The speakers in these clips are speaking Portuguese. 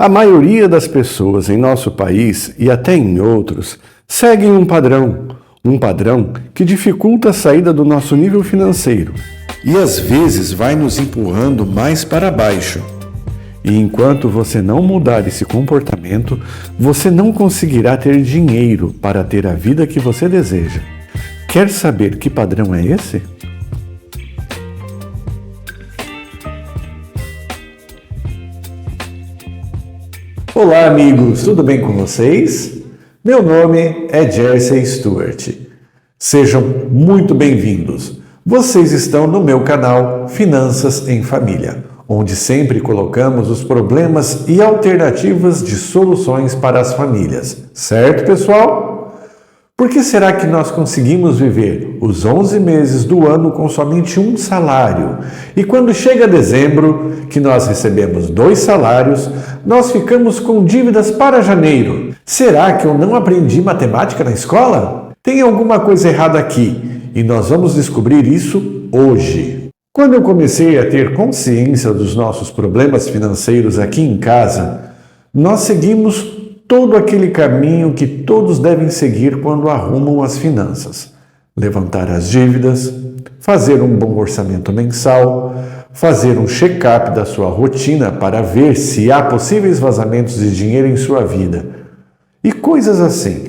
A maioria das pessoas em nosso país e até em outros seguem um padrão que dificulta a saída do nosso nível financeiro e às vezes vai nos empurrando mais para baixo. E enquanto você não mudar esse comportamento, você não conseguirá ter dinheiro para ter a vida que você deseja. Quer saber que padrão é esse? Olá, amigos, tudo bem com vocês? Meu nome é Jersey Stuart. Sejam muito bem-vindos. Vocês estão no meu canal Finanças em Família, onde sempre colocamos os problemas e alternativas de soluções para as famílias. Certo, pessoal? Por que será que nós conseguimos viver os 11 meses do ano com somente um salário? E quando chega dezembro, que nós recebemos 2 salários, nós ficamos com dívidas para janeiro. Será que eu não aprendi matemática na escola? Tem alguma coisa errada aqui e nós vamos descobrir isso hoje. Quando eu comecei a ter consciência dos nossos problemas financeiros aqui em casa, nós seguimos todo aquele caminho que todos devem seguir quando arrumam as finanças. Levantar as dívidas, fazer um bom orçamento mensal, fazer um check-up da sua rotina para ver se há possíveis vazamentos de dinheiro em sua vida e coisas assim.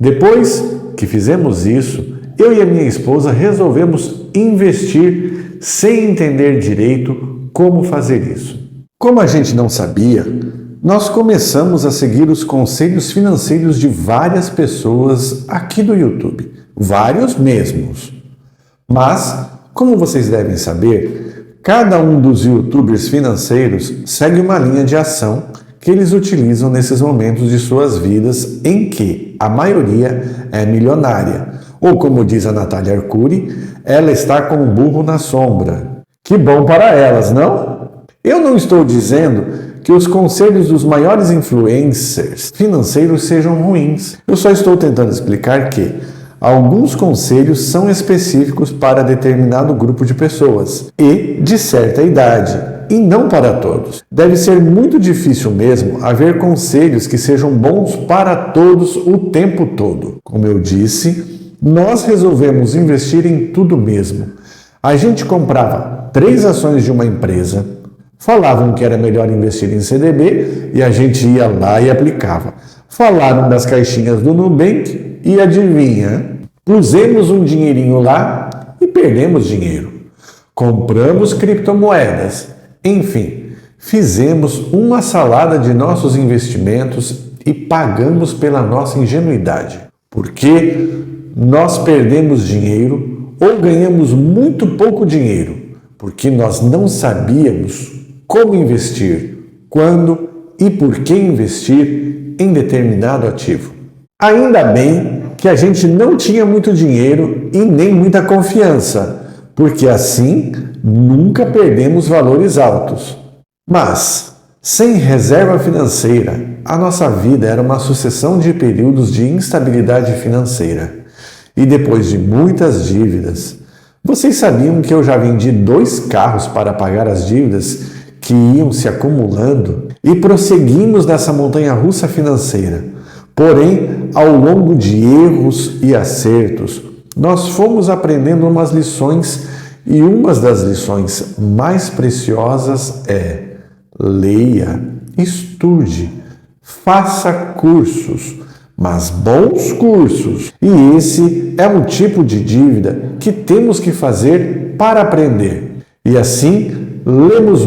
Depois que fizemos isso, eu e a minha esposa resolvemos investir sem entender direito como fazer isso. Como a gente não sabia, nós começamos a seguir os conselhos financeiros de várias pessoas aqui do YouTube. Vários mesmos. Mas, como vocês devem saber, cada um dos YouTubers financeiros segue uma linha de ação que eles utilizam nesses momentos de suas vidas em que a maioria é milionária. Ou como diz a Natália Arcuri, ela está com um burro na sombra. Que bom para elas, não? Eu não estou dizendo que os conselhos dos maiores influencers financeiros sejam ruins. Eu só estou tentando explicar que alguns conselhos são específicos para determinado grupo de pessoas e de certa idade, e não para todos. Deve ser muito difícil mesmo haver conselhos que sejam bons para todos o tempo todo. Como eu disse, nós resolvemos investir em tudo mesmo. A gente comprava 3 ações de uma empresa, falavam que era melhor investir em CDB e a gente ia lá e aplicava. Falaram das caixinhas do Nubank e adivinha? Pusemos um dinheirinho lá e perdemos dinheiro. Compramos criptomoedas. Enfim, fizemos uma salada de nossos investimentos e pagamos pela nossa ingenuidade. Porque nós perdemos dinheiro ou ganhamos muito pouco dinheiro, porque nós não sabíamos como investir, quando e por que investir em determinado ativo. Ainda bem que a gente não tinha muito dinheiro e nem muita confiança, porque assim nunca perdemos valores altos. Mas, sem reserva financeira, a nossa vida era uma sucessão de períodos de instabilidade financeira. E depois de muitas dívidas, vocês sabiam que eu já vendi 2 carros para pagar as dívidas que iam se acumulando e prosseguimos nessa montanha-russa financeira. Porém, ao longo de erros e acertos, nós fomos aprendendo umas lições e uma das lições mais preciosas é: leia, estude, faça cursos, mas bons cursos. E esse é um tipo de dívida que temos que fazer para aprender. E assim, lemos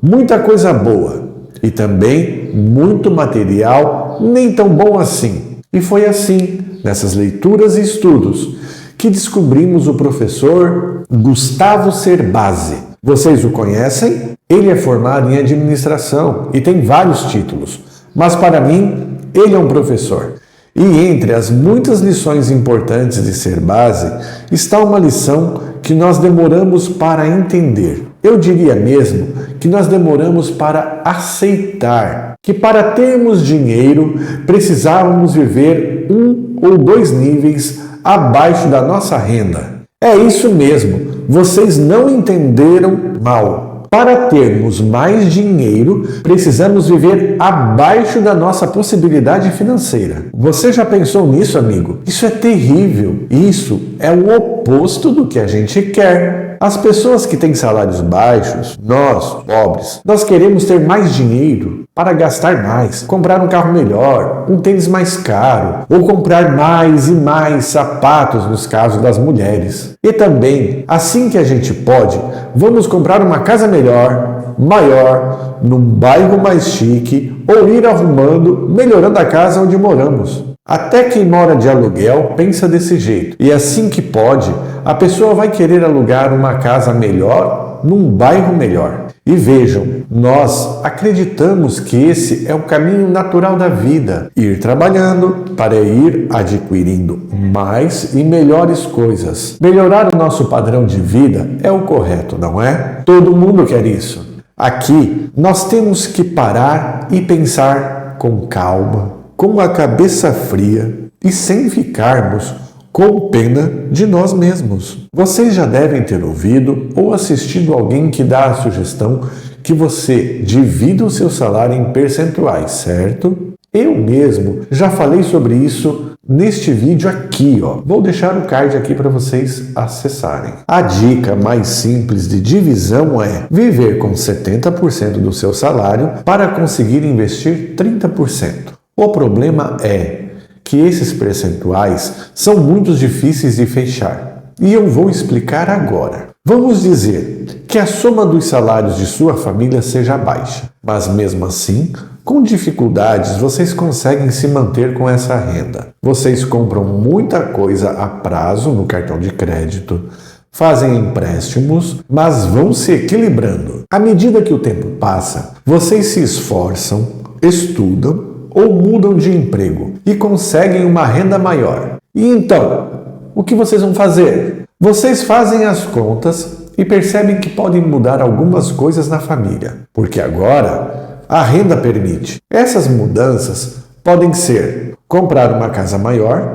muita coisa boa e também muito material nem tão bom assim. E foi assim, nessas leituras e estudos, que descobrimos o professor Gustavo Cerbasi. Vocês o conhecem? Ele é formado em administração e tem vários títulos, mas para mim, ele é um professor. E entre as muitas lições importantes de Cerbasi está uma lição que nós demoramos para entender. Eu diria mesmo que nós demoramos para aceitar que para termos dinheiro precisávamos viver 1 ou 2 níveis abaixo da nossa renda. É isso mesmo, vocês não entenderam mal. Para termos mais dinheiro, precisamos viver abaixo da nossa possibilidade financeira. Você já pensou nisso, amigo? Isso é terrível. Isso é o oposto do que a gente quer. As pessoas que têm salários baixos, nós, pobres, nós queremos ter mais dinheiro para gastar mais, comprar um carro melhor, um tênis mais caro, ou comprar mais e mais sapatos nos casos das mulheres. E também, assim que a gente pode, vamos comprar uma casa melhor, maior, num bairro mais chique, ou ir arrumando, melhorando a casa onde moramos. Até quem mora de aluguel pensa desse jeito. E assim que pode, a pessoa vai querer alugar uma casa melhor num bairro melhor. E vejam, nós acreditamos que esse é o caminho natural da vida. Ir trabalhando para ir adquirindo mais e melhores coisas. Melhorar o nosso padrão de vida é o correto, não é? Todo mundo quer isso. Aqui, nós temos que parar e pensar com calma, com a cabeça fria e sem ficarmos com pena de nós mesmos. Vocês já devem ter ouvido ou assistido alguém que dá a sugestão que você divida o seu salário em percentuais, certo? Eu mesmo já falei sobre isso neste vídeo aqui, ó. Vou deixar o card aqui para vocês acessarem. A dica mais simples de divisão é viver com 70% do seu salário para conseguir investir 30%. O problema é que esses percentuais são muito difíceis de fechar. E eu vou explicar agora. Vamos dizer que a soma dos salários de sua família seja baixa, mas mesmo assim, com dificuldades, vocês conseguem se manter com essa renda. Vocês compram muita coisa a prazo no cartão de crédito, fazem empréstimos, mas vão se equilibrando. À medida que o tempo passa, vocês se esforçam, estudam, ou mudam de emprego e conseguem uma renda maior. E então, o que vocês vão fazer? Vocês fazem as contas e percebem que podem mudar algumas coisas na família, porque agora a renda permite. Essas mudanças podem ser comprar uma casa maior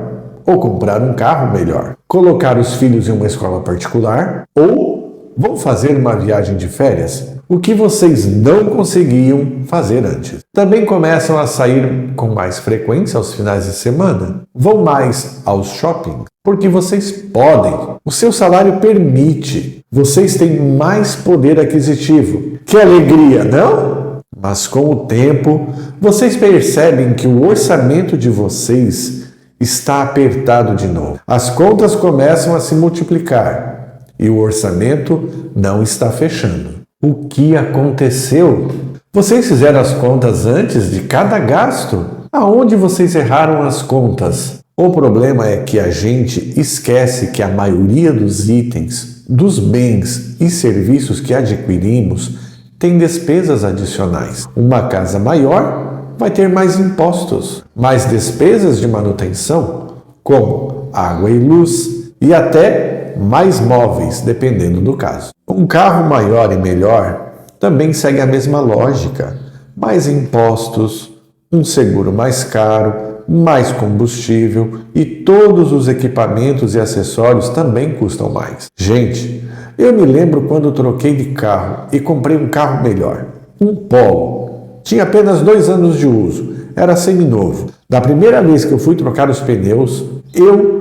ou comprar um carro melhor, colocar os filhos em uma escola particular ou vão fazer uma viagem de férias, o que vocês não conseguiam fazer antes. Também começam a sair com mais frequência aos finais de semana. Vão mais aos shoppings, porque vocês podem. O seu salário permite. Vocês têm mais poder aquisitivo. Que alegria, não? Mas com o tempo, vocês percebem que o orçamento de vocês está apertado de novo. As contas começam a se multiplicar e o orçamento não está fechando. O que aconteceu? Vocês fizeram as contas antes de cada gasto? Aonde vocês erraram as contas? O problema é que a gente esquece que a maioria dos itens, dos bens e serviços que adquirimos tem despesas adicionais. Uma casa maior vai ter mais impostos, mais despesas de manutenção, como água e luz, e até mais móveis, dependendo do caso. Um carro maior e melhor também segue a mesma lógica. Mais impostos, um seguro mais caro, mais combustível e todos os equipamentos e acessórios também custam mais. Gente, eu me lembro quando troquei de carro e comprei um carro melhor, um Polo. Tinha apenas 2 anos de uso, era seminovo. Da primeira vez que eu fui trocar os pneus, eu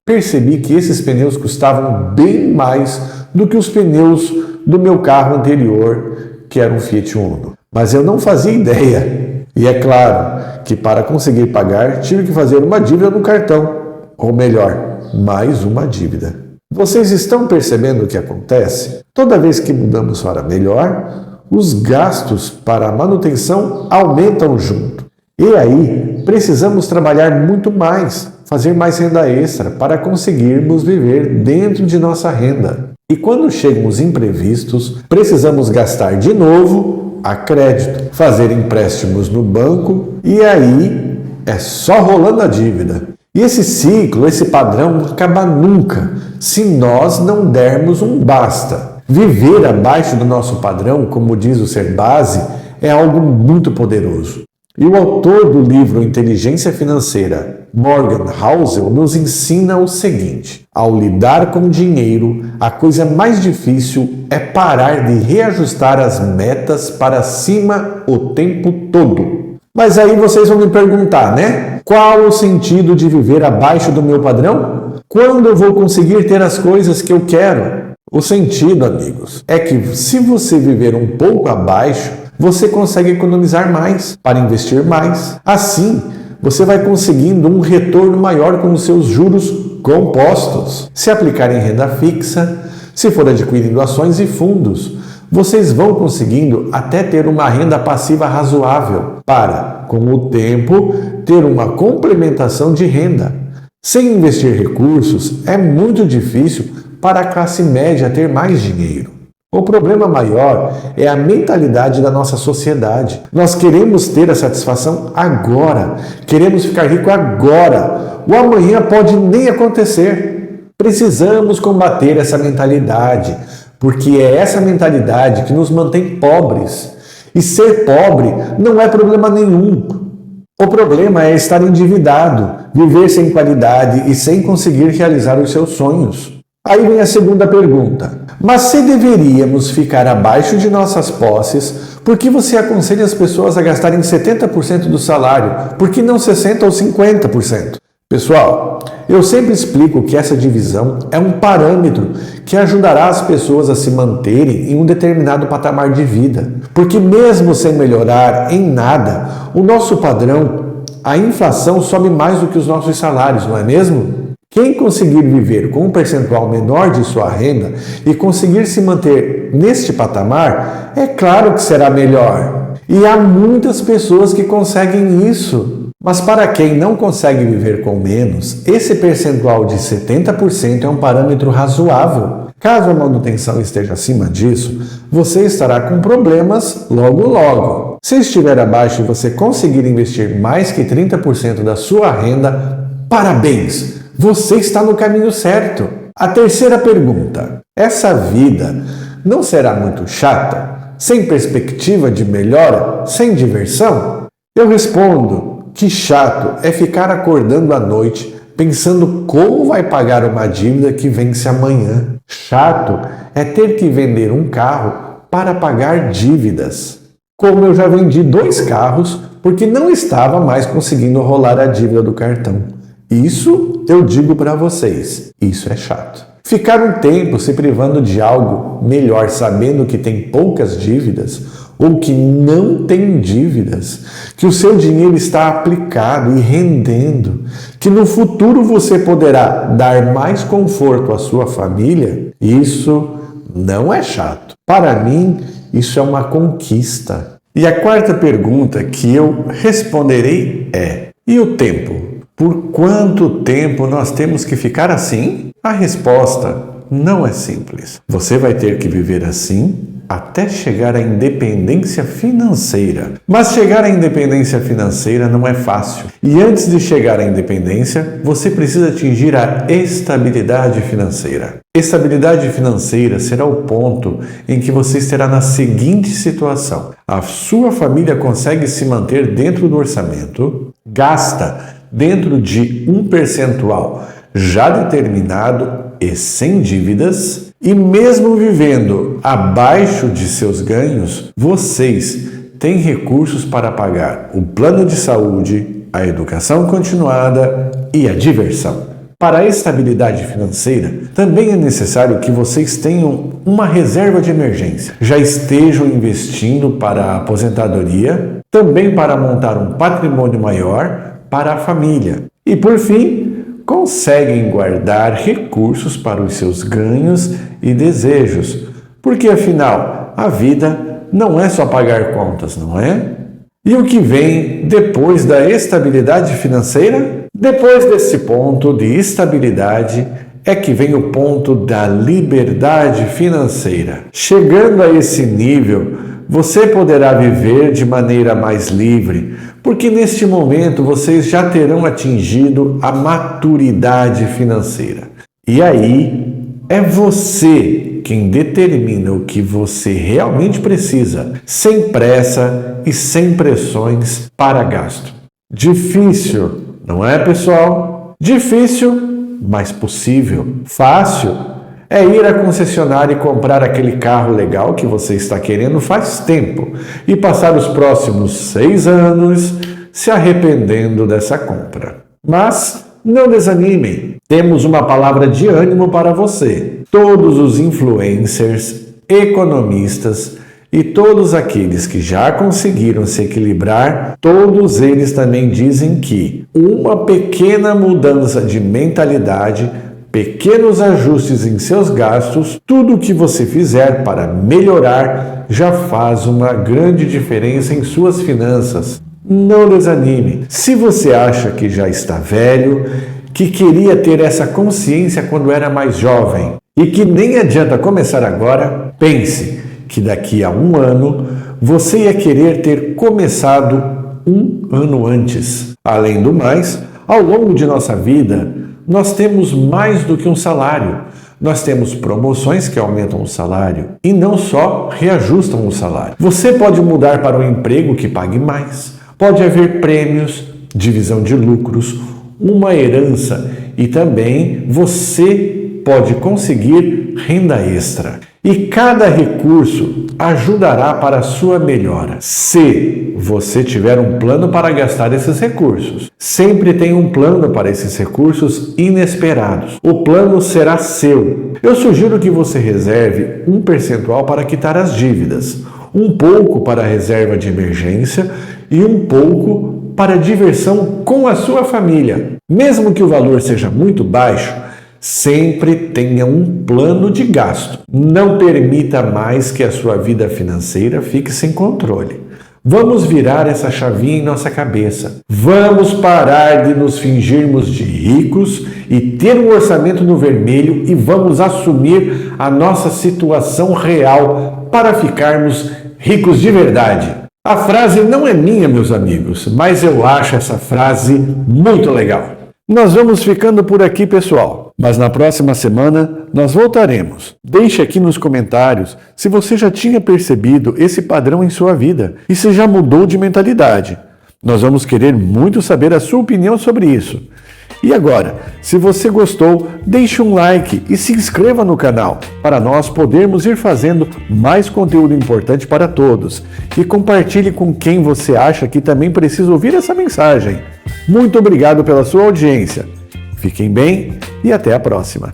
percebi que esses pneus custavam bem mais do que os pneus do meu carro anterior, que era um Fiat Uno. Mas eu não fazia ideia. E é claro que para conseguir pagar, tive que fazer uma dívida no cartão. Ou melhor, mais uma dívida. Vocês estão percebendo o que acontece? Toda vez que mudamos para melhor, os gastos para a manutenção aumentam junto. E aí, precisamos trabalhar muito mais, fazer mais renda extra para conseguirmos viver dentro de nossa renda. E quando chegam os imprevistos, precisamos gastar de novo a crédito, fazer empréstimos no banco e aí é só rolando a dívida. E esse ciclo, esse padrão não acaba nunca se nós não dermos um basta. Viver abaixo do nosso padrão, como diz o Ser Base, é algo muito poderoso. E o autor do livro Inteligência Financeira, Morgan Housel, nos ensina o seguinte: ao lidar com dinheiro, a coisa mais difícil é parar de reajustar as metas para cima o tempo todo. Mas aí vocês vão me perguntar, né? Qual o sentido de viver abaixo do meu padrão? Quando eu vou conseguir ter as coisas que eu quero? O sentido, amigos, é que se você viver um pouco abaixo, você consegue economizar mais para investir mais. Assim, você vai conseguindo um retorno maior com os seus juros compostos. Se aplicar em renda fixa, se for adquirindo ações e fundos, vocês vão conseguindo até ter uma renda passiva razoável para, com o tempo, ter uma complementação de renda. Sem investir recursos, é muito difícil para a classe média ter mais dinheiro. O problema maior é a mentalidade da nossa sociedade. Nós queremos ter a satisfação agora, queremos ficar rico agora. O amanhã pode nem acontecer. Precisamos combater essa mentalidade, porque é essa mentalidade que nos mantém pobres. E ser pobre não é problema nenhum. O problema é estar endividado, viver sem qualidade e sem conseguir realizar os seus sonhos. Aí vem a segunda pergunta. Mas se deveríamos ficar abaixo de nossas posses, por que você aconselha as pessoas a gastarem 70% do salário? Por que não 60% ou 50%? Pessoal, eu sempre explico que essa divisão é um parâmetro que ajudará as pessoas a se manterem em um determinado patamar de vida. Porque mesmo sem melhorar em nada, o nosso padrão, a inflação sobe mais do que os nossos salários, não é mesmo? Quem conseguir viver com um percentual menor de sua renda e conseguir se manter neste patamar, é claro que será melhor. E há muitas pessoas que conseguem isso. Mas para quem não consegue viver com menos, esse percentual de 70% é um parâmetro razoável. Caso a manutenção esteja acima disso, você estará com problemas logo logo. Se estiver abaixo e você conseguir investir mais que 30% da sua renda, parabéns! Você está no caminho certo. A terceira pergunta: essa vida não será muito chata? Sem perspectiva de melhora? Sem diversão? Eu respondo que chato é ficar acordando à noite pensando como vai pagar uma dívida que vence amanhã. Chato é ter que vender um carro para pagar dívidas. Como eu já vendi 2 carros porque não estava mais conseguindo rolar a dívida do cartão. Isso eu digo para vocês, isso é chato. Ficar um tempo se privando de algo melhor sabendo que tem poucas dívidas ou que não tem dívidas, que o seu dinheiro está aplicado e rendendo, que no futuro você poderá dar mais conforto à sua família, isso não é chato. Para mim, isso é uma conquista. E a quarta pergunta que eu responderei é: e o tempo? Por quanto tempo nós temos que ficar assim? A resposta não é simples. Você vai ter que viver assim até chegar à independência financeira. Mas chegar à independência financeira não é fácil. E antes de chegar à independência, você precisa atingir a estabilidade financeira. Estabilidade financeira será o ponto em que você estará na seguinte situação: a sua família consegue se manter dentro do orçamento, gasta dentro de um percentual já determinado e sem dívidas, e mesmo vivendo abaixo de seus ganhos, vocês têm recursos para pagar o plano de saúde, a educação continuada e a diversão. Para a estabilidade financeira, também é necessário que vocês tenham uma reserva de emergência, já estejam investindo para a aposentadoria, também para montar um patrimônio maior para a família. E por fim, conseguem guardar recursos para os seus ganhos e desejos, porque afinal, a vida não é só pagar contas, não é? E o que vem depois da estabilidade financeira? Depois desse ponto de estabilidade é que vem o ponto da liberdade financeira. Chegando a esse nível, você poderá viver de maneira mais livre, porque neste momento vocês já terão atingido a maturidade financeira. E aí é você quem determina o que você realmente precisa, sem pressa e sem pressões para gasto. Difícil, não é, pessoal? Difícil, mas possível. Fácil é ir à concessionária e comprar aquele carro legal que você está querendo faz tempo e passar os próximos 6 anos se arrependendo dessa compra. Mas não desanimem, temos uma palavra de ânimo para você. Todos os influencers, economistas e todos aqueles que já conseguiram se equilibrar, todos eles também dizem que uma pequena mudança de mentalidade, pequenos ajustes em seus gastos, tudo o que você fizer para melhorar já faz uma grande diferença em suas finanças. Não desanime. Se você acha que já está velho, que queria ter essa consciência quando era mais jovem e que nem adianta começar agora, pense que daqui a 1 ano você ia querer ter começado 1 ano antes. Além do mais, ao longo de nossa vida, nós temos mais do que um salário. Nós temos promoções que aumentam o salário e não só reajustam o salário. Você pode mudar para um emprego que pague mais. Pode haver prêmios, divisão de lucros, uma herança e também você pode conseguir renda extra. E cada recurso ajudará para a sua melhora. Se você tiver um plano para gastar esses recursos, sempre tem um plano para esses recursos inesperados. O plano será seu. Eu sugiro que você reserve um percentual para quitar as dívidas, um pouco para a reserva de emergência e um pouco para diversão com a sua família. Mesmo que o valor seja muito baixo, sempre tenha um plano de gasto. Não permita mais que a sua vida financeira fique sem controle. Vamos virar essa chavinha em nossa cabeça. Vamos parar de nos fingirmos de ricos e ter um orçamento no vermelho e vamos assumir a nossa situação real para ficarmos ricos de verdade. A frase não é minha, meus amigos, mas eu acho essa frase muito legal. Nós vamos ficando por aqui, pessoal, mas na próxima semana nós voltaremos. Deixe aqui nos comentários se você já tinha percebido esse padrão em sua vida e se já mudou de mentalidade. Nós vamos querer muito saber a sua opinião sobre isso. E agora, se você gostou, deixe um like e se inscreva no canal para nós podermos ir fazendo mais conteúdo importante para todos. E compartilhe com quem você acha que também precisa ouvir essa mensagem. Muito obrigado pela sua audiência. Fiquem bem e até a próxima.